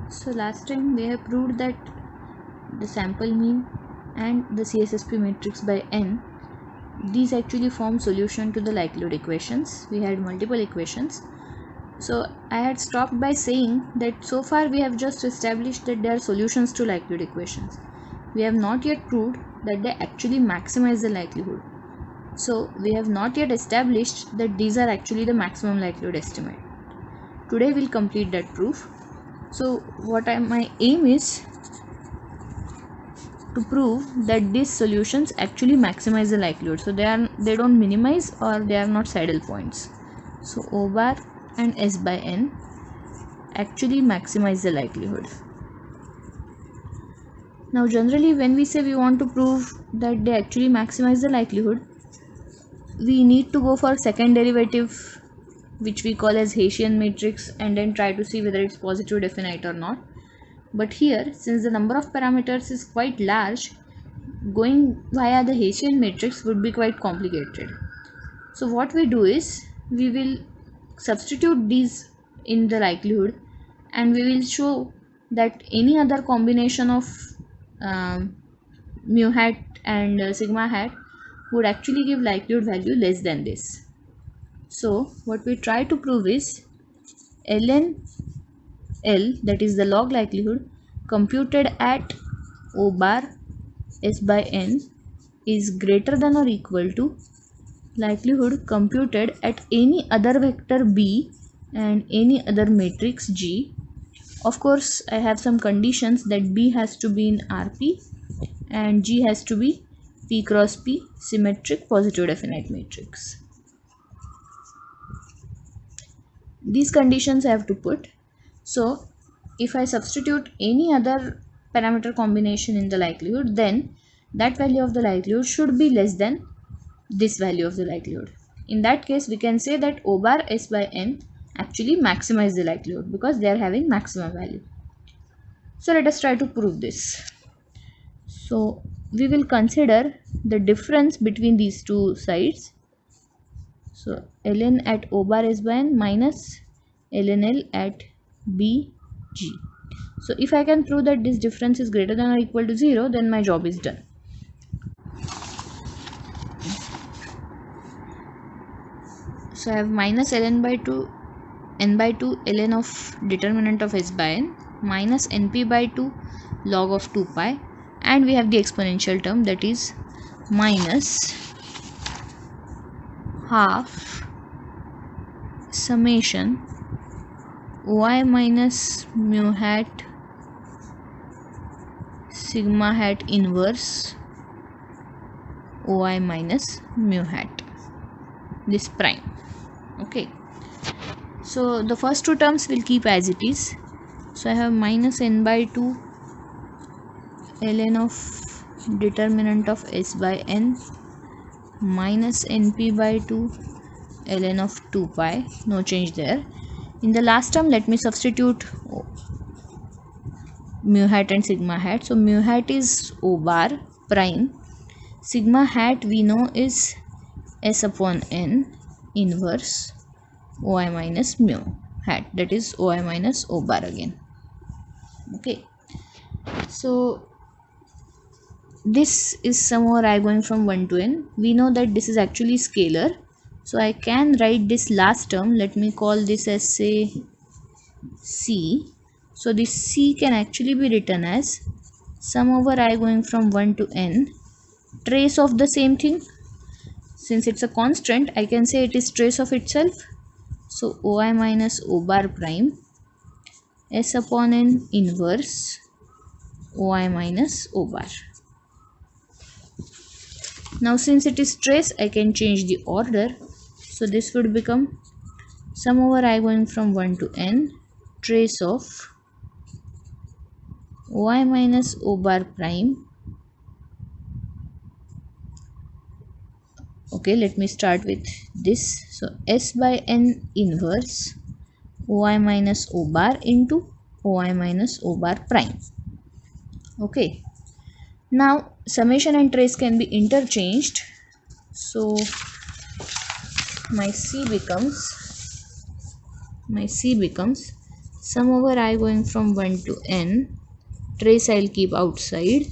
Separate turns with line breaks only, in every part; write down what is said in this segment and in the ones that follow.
So last time we have proved that the sample mean and the CSSP matrix by n, these actually form solution to the likelihood equations. We had multiple equations. So I had stopped by saying that so far we have just established that they are solutions to likelihood equations. We have not yet proved that they actually maximize the likelihood. So we have not yet established that these are actually the maximum likelihood estimate. Today we'll complete that proof. So my aim is to prove that these solutions actually maximize the likelihood. So they don't minimize or they are not saddle points. So O bar and S by n actually maximize the likelihood. Now generally when we say we want to prove that they actually maximize the likelihood, we need to go for second derivative, which we call as Hessian matrix, and then try to see whether it's positive definite or not. But here, since the number of parameters is quite large, going via the Hessian matrix would be quite complicated. So what we do is, we will substitute these in the likelihood and we will show that any other combination of mu hat and sigma hat would actually give likelihood value less than this. So what we try to prove is ln L, that is the log likelihood, computed at O bar S by n is greater than or equal to likelihood computed at any other vector B and any other matrix G. Of course, I have some conditions that B has to be in RP and G has to be P cross P symmetric positive definite matrix. These conditions I have to put. So if I substitute any other parameter combination in the likelihood, then that value of the likelihood should be less than this value of the likelihood. In that case, we can say that O bar S by n actually maximize the likelihood because they are having maximum value. So let us try to prove this. So we will consider the difference between these two sides. So ln at O bar S by n minus ln L at B G. So if I can prove that this difference is greater than or equal to 0, then my job is done. So I have minus ln by 2 n by 2 ln of determinant of S by n minus np by 2 log of 2 pi, and we have the exponential term, that is minus half summation y minus mu hat sigma hat inverse y minus mu hat, this prime. Okay, so the first two terms will keep as it is. So I have minus n by 2 ln of determinant of S by n minus np by 2 ln of 2 pi, no change there. In the last term, let me substitute mu hat and sigma hat. So mu hat is O bar prime, sigma hat we know is S upon n inverse y minus mu hat, that is y minus O bar again. Okay, so this is some more I going from 1 to n. We know that this is actually scalar, so I can write this last term, let me call this as say C. So this C can actually be written as sum over I going from 1 to n, trace of the same thing. Since it's a constant, I can say it is trace of itself. So OI minus O bar prime S upon n inverse OI minus O bar. Now since it is trace, I can change the order. So this would become sum over I going from 1 to n, trace of y minus O bar prime. Okay, let me start with this. So S by n inverse y minus O bar into y minus O bar prime. Okay, now summation and trace can be interchanged. So my C becomes sum over I going from 1 to n, trace I'll keep outside,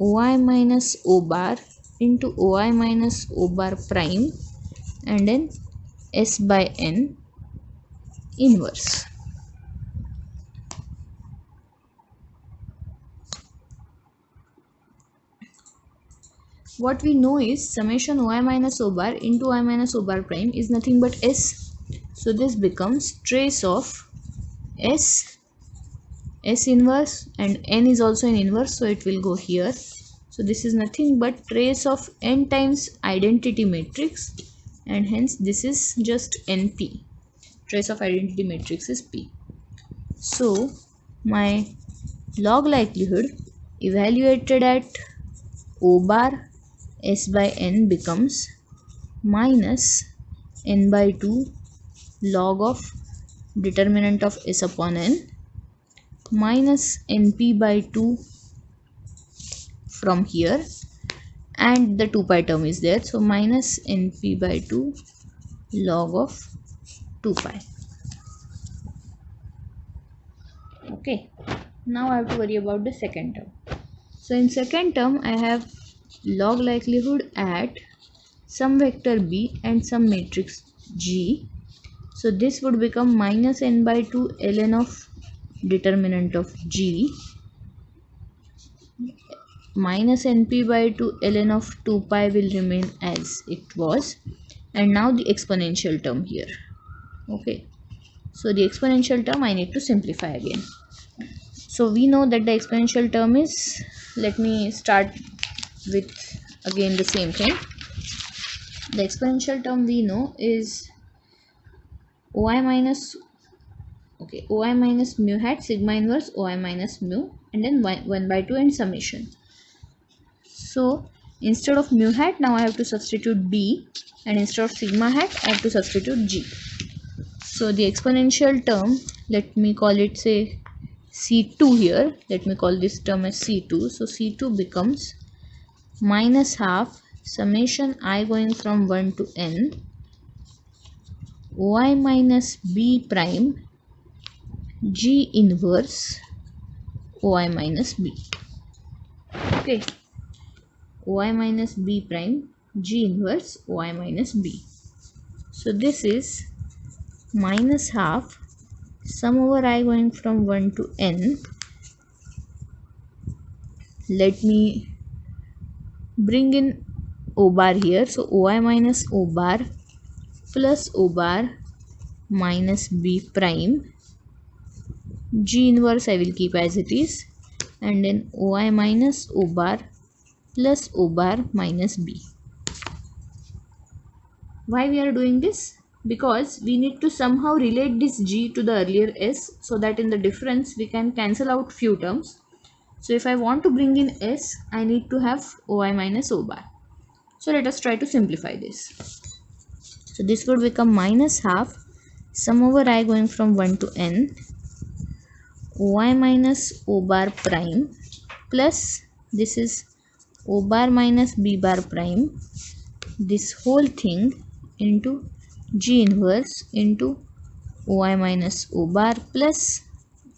OI minus O bar into OI minus O bar prime, and then S by n inverse. What we know is summation OI minus O bar into OI minus O bar prime is nothing but S. So this becomes trace of S inverse, and n is also an inverse, so it will go here. So this is nothing but trace of n times identity matrix, and hence this is just np. Trace of identity matrix is p. So my log likelihood evaluated at O bar S by n becomes minus n by 2 log of determinant of S upon n minus np by 2 from here, and the 2 pi term is there, so minus np by 2 log of 2 pi. Okay, now I have to worry about the second term. So in second term I have log likelihood at some vector b and some matrix G. So this would become minus n by 2 ln of determinant of G minus np by 2 ln of 2 pi will remain as it was, and now the exponential term here. Okay, so the exponential term I need to simplify again. So we know that the exponential term is, let me start with again the same thing. The exponential term we know is OI minus mu hat sigma inverse OI minus mu, and then 1 by 2 and summation. So instead of mu hat now I have to substitute b, and instead of sigma hat I have to substitute g. So the exponential term, let me call it say C2 here, let me call this term as C2. So C2 becomes minus half summation I going from 1 to n OI minus b prime G inverse OI minus b. Okay, OI minus b prime G inverse OI minus b. So this is minus half sum over I going from 1 to n. Let me bring in O bar here. So OI minus O bar plus O bar minus b prime G inverse I will keep as it is, and then OI minus O bar plus O bar minus b. Why we are doing this? Because we need to somehow relate this G to the earlier S, so that in the difference we can cancel out few terms. So if I want to bring in S, I need to have OI minus O bar. So let us try to simplify this. So this would become minus half sum over I going from 1 to n OI minus O bar prime plus this is O bar minus B bar prime, this whole thing into G inverse into OI minus O bar plus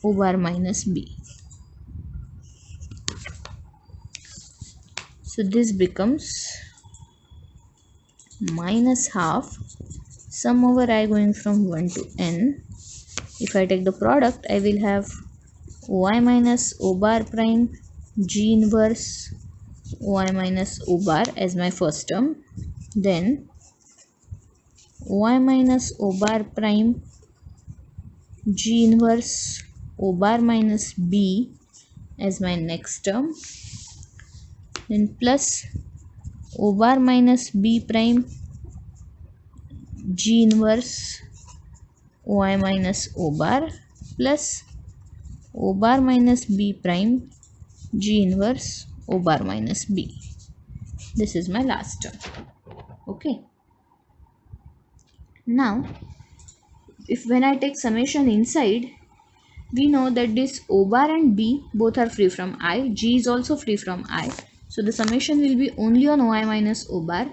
O bar minus B. So this becomes minus half sum over I going from 1 to n. If I take the product, I will have OI minus O bar prime G inverse OI minus O bar as my first term, then OI minus O bar prime G inverse O bar minus B as my next term, then plus O bar minus B prime G inverse OI minus O bar plus O bar minus B prime G inverse O bar minus B. This is my last term. Okay. Now, if when I take summation inside, we know that this O bar and B both are free from I. G is also free from I. So the summation will be only on OI minus O bar.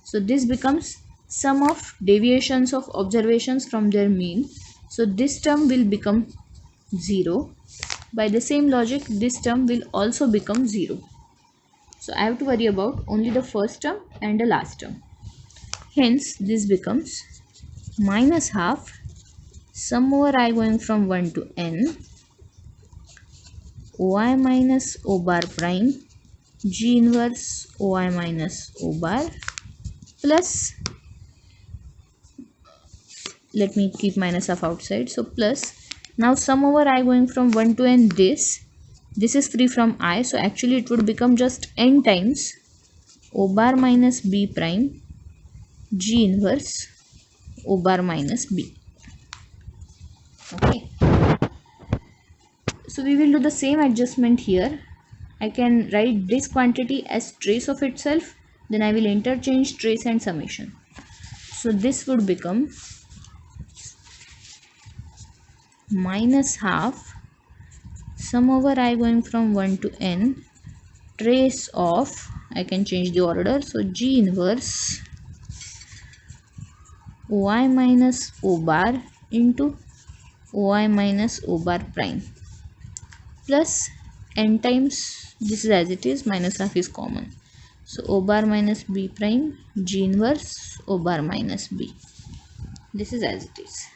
So this becomes sum of deviations of observations from their mean. So this term will become 0. By the same logic, this term will also become 0. So I have to worry about only the first term and the last term. Hence, this becomes minus half sum over I going from 1 to n OI minus O bar prime G inverse OI minus O bar plus, let me keep minus half outside, so plus, now sum over I going from 1 to n, this is free from I, so actually it would become just n times O bar minus B prime G inverse O bar minus B. Okay, so we will do the same adjustment here. I can write this quantity as trace of itself, then I will interchange trace and summation. So this would become minus half sum over I going from 1 to n trace of, I can change the order, so G inverse OI minus O bar into OI minus O bar prime plus n times, this is as it is, minus half is common, so O bar minus B prime G inverse O bar minus B. This is as it is.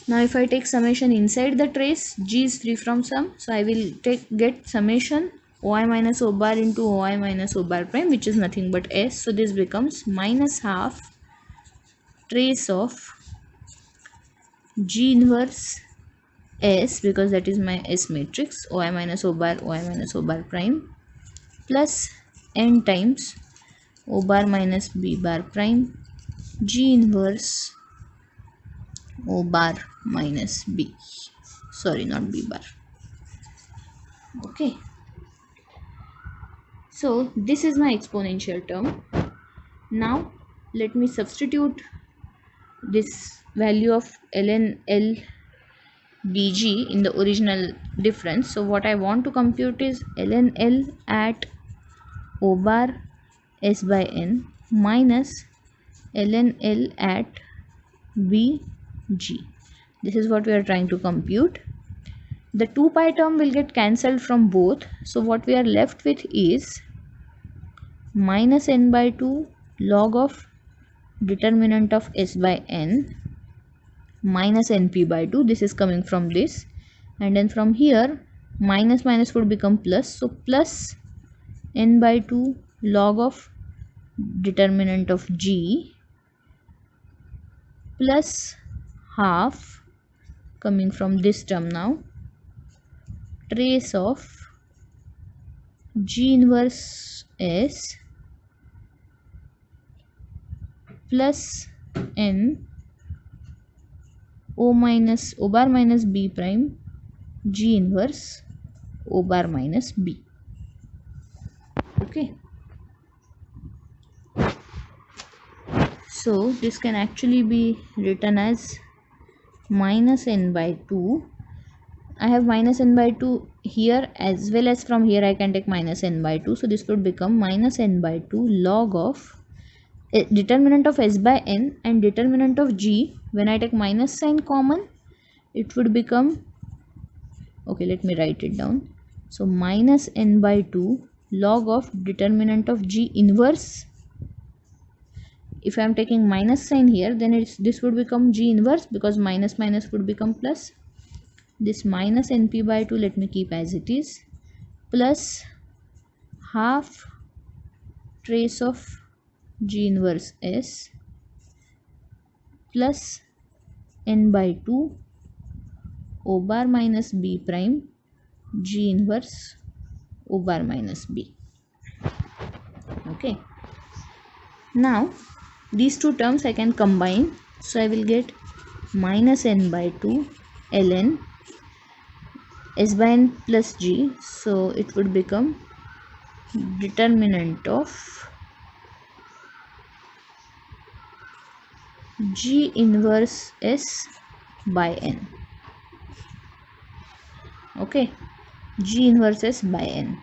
Now if I take summation inside the trace, G is free from sum, so I will get summation OI minus O bar into OI minus O bar prime, which is nothing but S. So this becomes minus half trace of G inverse S, because that is my S matrix, OI minus O bar prime plus n times O bar minus B bar prime G inverse O bar minus B, sorry, not B bar. Okay, so this is my exponential term. Now let me substitute this value of ln L dg in the original difference. So what I want to compute is ln L at O bar S by n minus ln L at B G. This is what we are trying to compute. The 2 pi term will get cancelled from both, so what we are left with is minus n by 2 log of determinant of S by n minus np by 2, this is coming from this, and then from here minus minus would become plus, so plus n by 2 log of determinant of G plus half, coming from this term now, trace of G inverse S plus n O bar minus B prime G inverse O bar minus B. Okay, so this can actually be written as minus n by 2. I have minus n by 2 here, as well as from here I can take minus n by 2, so this would become minus n by 2 log of determinant of S by n and determinant of G. When I take minus sign common, it would become, okay, let me write it down, so minus n by 2 log of determinant of G inverse. If I am taking minus sign here, then this would become G inverse, because minus minus would become plus. This minus np by 2, let me keep as it is, plus half trace of G inverse S plus n by 2 O bar minus B prime G inverse O bar minus B. Okay, now these two terms I can combine, so I will get minus n by 2 ln S by n plus G, so it would become determinant of G inverse S by n. Okay, G inverse S by n.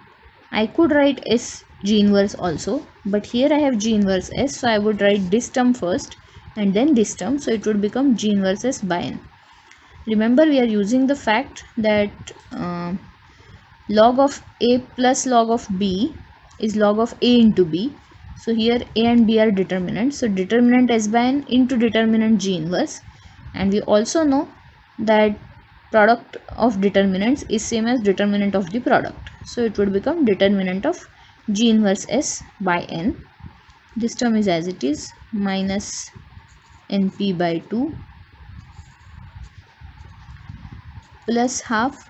I could write S G inverse also, but here I have G inverse S, so I would write this term first and then this term, so it would become G inverse S by n. Remember, we are using the fact that log of A plus log of B is log of A into B. So here A and B are determinants, so determinant S by n into determinant G inverse, and we also know that product of determinants is same as determinant of the product, so it would become determinant of G inverse S by n. This term is as it is, minus np by 2 plus half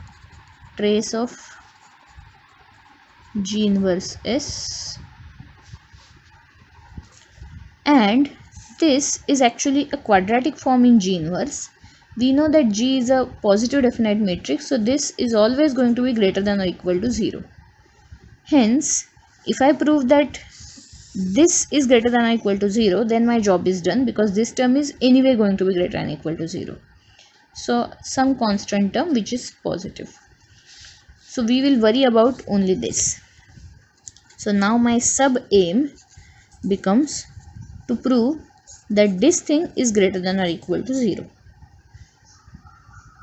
trace of G inverse S, and this is actually a quadratic form in G inverse. We know that G is a positive definite matrix, so this is always going to be greater than or equal to 0. Hence, if I prove that this is greater than or equal to 0, then my job is done, because this term is anyway going to be greater than or equal to 0. So some constant term which is positive. So we will worry about only this. So now my sub aim becomes to prove that this thing is greater than or equal to 0.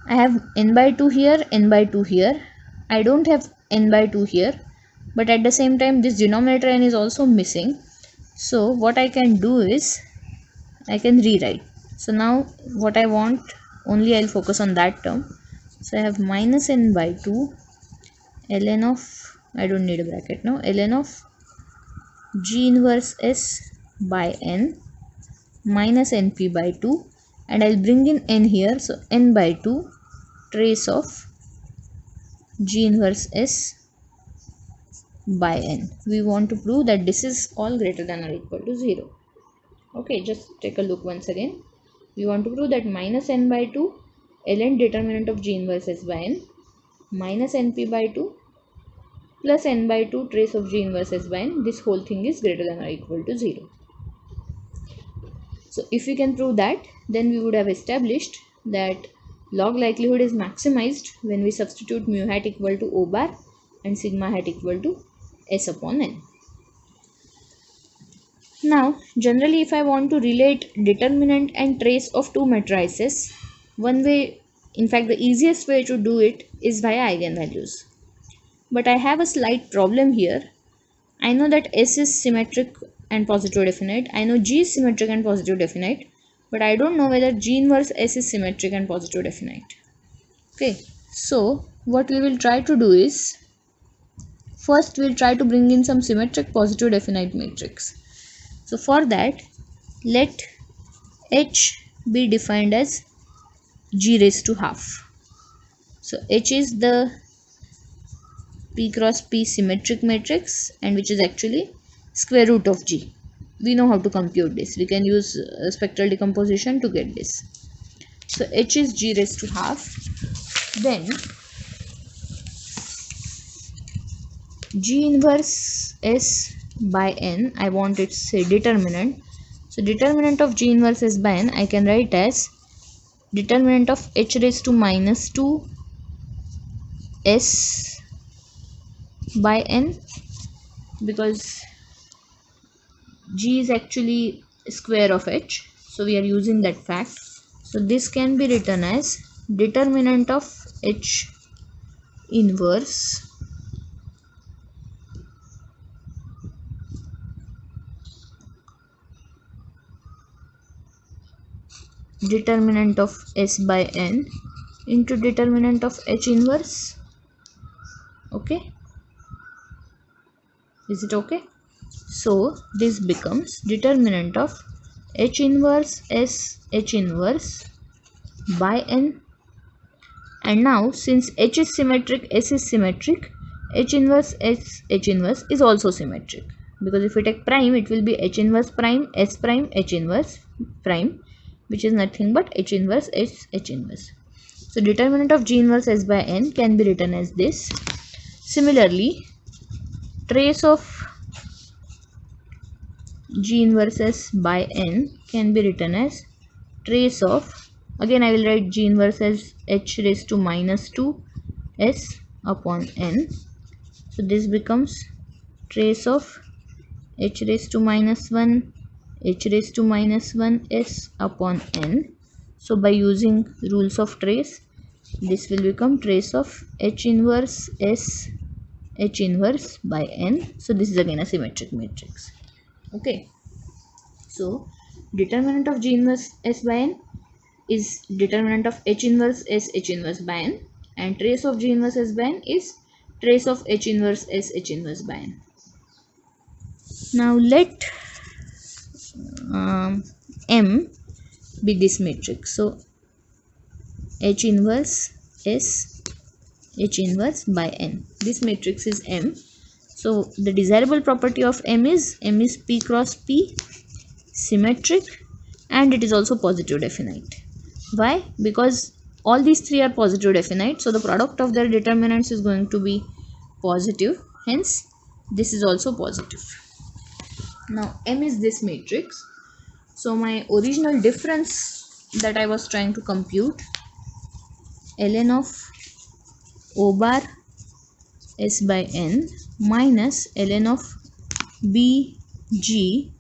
I have n by 2 here, n by 2 here. I don't have n by 2 here, but at the same time this denominator n is also missing. So what I can do is I can rewrite. So now what I want, only I'll focus on that term. So I have minus n by 2 ln of, I don't need a bracket now, ln of G inverse S by n minus np by 2, and I'll bring in n here, so n by 2 trace of G inverse S by n. We want to prove that this is all greater than or equal to 0. Okay, just take a look once again. We want to prove that minus n by 2 ln determinant of G inverse S by n minus np by 2 plus n by 2 trace of G inverse S by n, this whole thing is greater than or equal to 0. So if we can prove that, then we would have established that log likelihood is maximized when we substitute mu hat equal to O bar and sigma hat equal to S upon n. Now generally, if I want to relate determinant and trace of two matrices, one way, in fact the easiest way to do it is via eigenvalues. But I have a slight problem here. I know that S is symmetric and positive definite. I know G is symmetric and positive definite, but I don't know whether G inverse S is symmetric and positive definite. Okay, so what we will try to do is, first we'll try to bring in some symmetric positive definite matrix. So for that, let H be defined as G raised to half. So H is the P cross P symmetric matrix, and which is actually square root of G. We know how to compute this. We can use spectral decomposition to get this. So H is G raised to half. Then G inverse S by n, I want its determinant. So determinant of G inverse S by n I can write as determinant of H raised to minus 2 S by n, because G is actually square of H, so we are using that fact. So this can be written as determinant of H inverse determinant of S by n into determinant of H inverse. Okay, is it okay? So this becomes determinant of H inverse S H inverse by n, and now since H is symmetric, S is symmetric, H inverse S H inverse is also symmetric, because if we take prime, it will be H inverse prime S prime H inverse prime, which is nothing but H inverse S H inverse. So determinant of G inverse S by n can be written as this. Similarly, trace of G inverse S by n can be written as trace of, again I will write G inverse as H raised to minus 2 S upon n. So this becomes trace of H raised to minus 1 h raised to minus 1 s upon n. So by using rules of trace, this will become trace of h inverse s h inverse by n. So this is again a symmetric matrix. Okay. So determinant of G inverse s by n is determinant of h inverse s h inverse by n, and trace of G inverse s by n is trace of h inverse s h inverse by n. Now let M be this matrix. So h inverse s h inverse by n. This matrix is M. So the desirable property of M is P cross P, symmetric, and it is also positive definite. Why? Because all these three are positive definite, so the product of their determinants is going to be positive, hence this is also positive. Now M is this matrix. So my original difference that I was trying to compute, ln of O bar s by n minus ln of b g,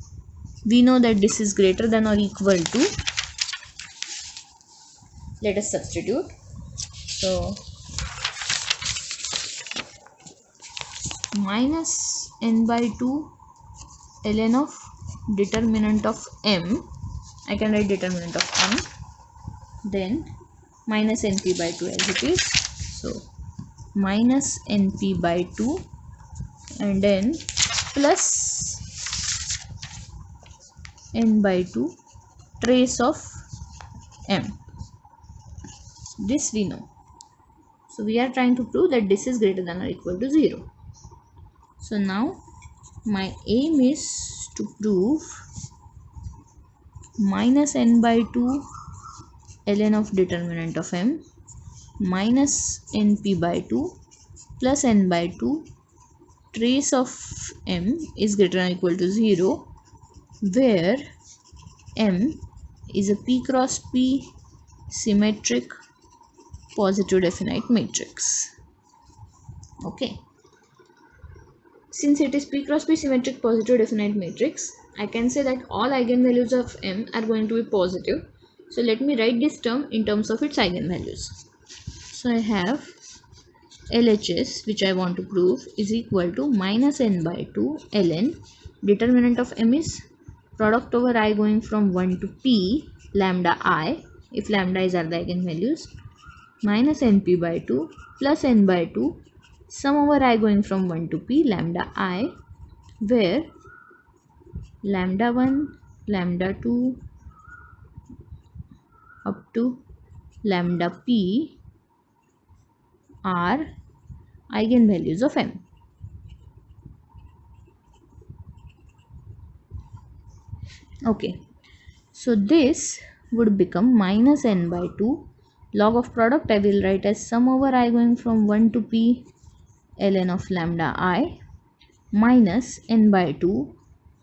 we know that this is greater than or equal to, let us substitute. So minus n by 2 ln of determinant of m, I can write determinant of m, then minus np by 2 as it is. So minus np by 2 and then plus n by 2 trace of m. This we know. So we are trying to prove that this is greater than or equal to 0. So now my aim is to prove minus n by 2 ln of determinant of m minus np by 2 plus n by 2 trace of m is greater than or equal to 0, where m is a p cross p symmetric positive definite matrix. Okay. Since it is p cross p symmetric positive definite matrix, I can say that all eigenvalues of m are going to be positive. So let me write this term in terms of its eigenvalues. So I have LHS, which I want to prove, is equal to minus n by 2 ln determinant of m is product over I going from 1 to p lambda I, if lambda is are the eigenvalues, minus np by 2 plus n by 2 sum over I going from 1 to p lambda I, where lambda 1, lambda 2 up to lambda p are eigenvalues of m. Okay, so this would become minus n by 2 log of product I will write as sum over I going from 1 to p ln of lambda I minus n by 2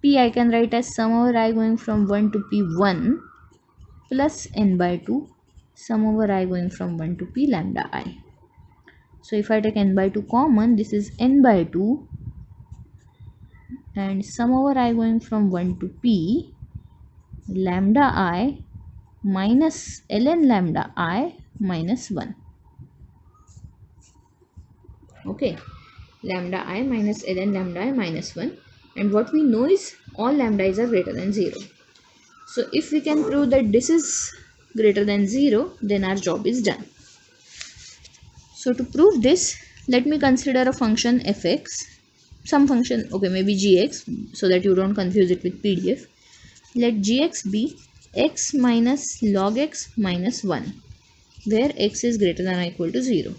p I can write as sum over I going from 1 to p1 plus n by 2 sum over I going from 1 to p lambda I. So if I take n by 2 common, this is n by 2 and sum over I going from 1 to p lambda I minus ln lambda I minus 1. Okay, lambda I minus ln lambda I minus 1, and what we know is all lambdas are greater than 0. So if we can prove that this is greater than 0, then our job is done. So to prove this, let me consider a function fx, some function, okay, maybe gx, so that you don't confuse it with PDF. Let gx be x minus log x minus 1, where x is greater than or equal to 0.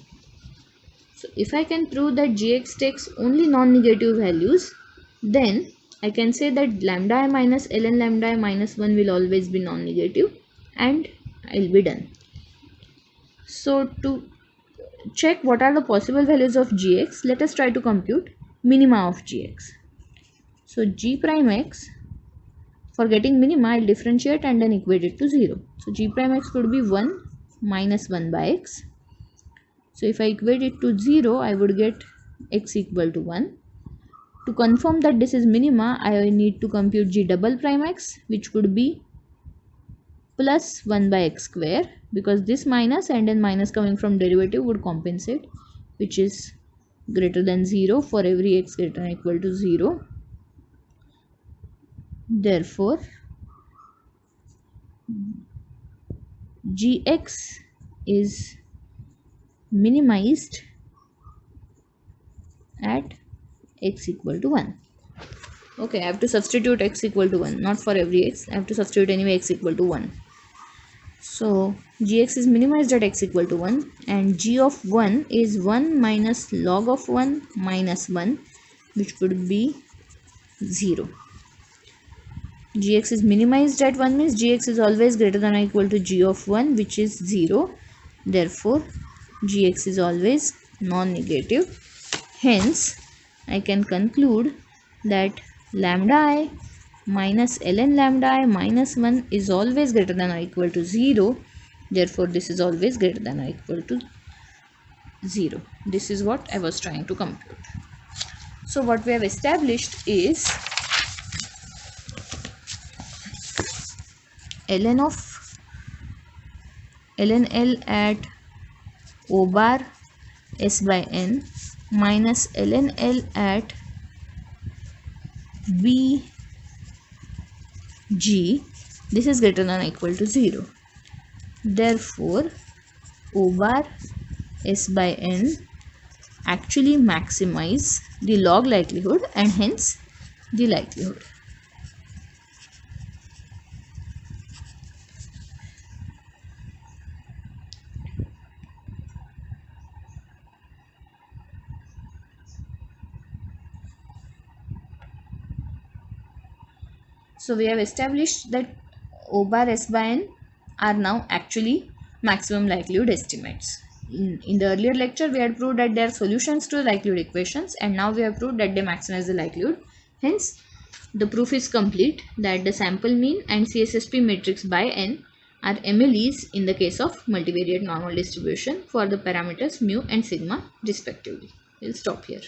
So if I can prove that gx takes only non-negative values, then I can say that lambda I minus ln lambda I minus 1 will always be non-negative, and I'll be done. So to check what are the possible values of gx, let us try to compute minima of gx. So g prime x, for getting minima, I'll differentiate and then equate it to 0. So g prime x would be 1 minus 1 by x. So if I equate it to 0, I would get x equal to 1 To confirm that this is minima, I need to compute g double prime x, which could be plus 1 by x square, because this minus and then minus coming from derivative would compensate, which is greater than 0 for every x greater than or equal to 0. Therefore, gx is minimized at x equal to 1. Okay, I have to substitute x equal to 1, not for every x. I have to substitute anyway x equal to 1. So gx is minimized at x equal to 1, and g of 1 is 1 minus log of 1 minus 1, which would be 0. Gx is minimized at 1 means gx is always greater than or equal to g of 1, which is 0. Therefore, gx is always non-negative. Hence, I can conclude that lambda I minus ln lambda I minus 1 is always greater than or equal to 0. Therefore, this is always greater than or equal to 0. This is what I was trying to compute. So, what we have established is ln L at O bar S by n minus ln L at B G, this is greater than or equal to 0. Therefore, O bar S by n actually maximize the log likelihood and hence the likelihood. So we have established that O bar S by n are now actually maximum likelihood estimates. In the earlier lecture, we had proved that they are solutions to likelihood equations, and now we have proved that they maximize the likelihood. Hence, the proof is complete that the sample mean and CSSP matrix by n are MLEs in the case of multivariate normal distribution for the parameters mu and sigma respectively. We'll stop here.